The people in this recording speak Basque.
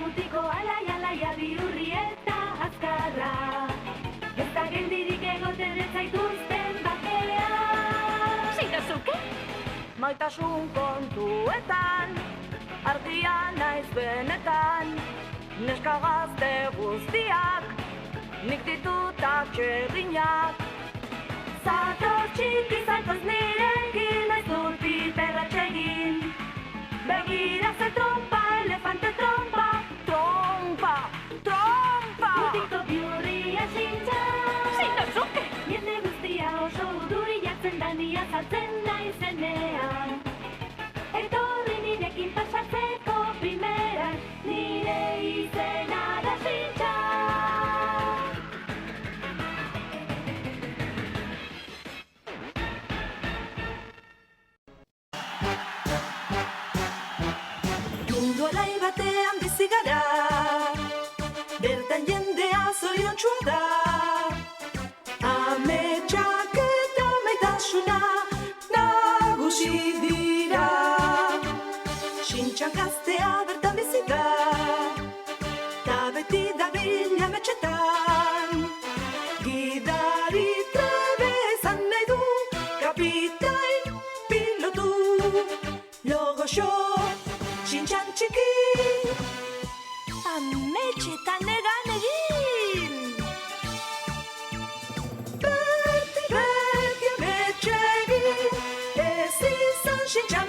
mutiko alaia bihurri eta azkarra. Ez da geldirik egoten ez zaituzten bakean. Zirazuke? Maitasun kontuetan, argia naiz benetan, neska gazte guztiak, nik ditutak txerriñak. Zatoz txiki zatoz nirekin, naiz dut piperra txegin. Begira ze trompa, elefante trompa, Trompa, trompa! mutiko bihurria sintza. Zirazuke? Jende guztia oso urduri jartzen da ni azaltzen naizenean. Etorri nirekin pasatzeko primeran, nire izena da sintza. Mundu alai batean bizi gara, bertan jendea zoriontsua da. Ametsak eta maitasuna nagusi dira. Sintxa gaztea bertan bizi da, ta beti dabil ametsetan. Gidari trebe izan nahi du, kapitain pilotu. Logoxo, sintxan txiki, ametsetan egan egin. Beti ametxegin, ez izan sintxan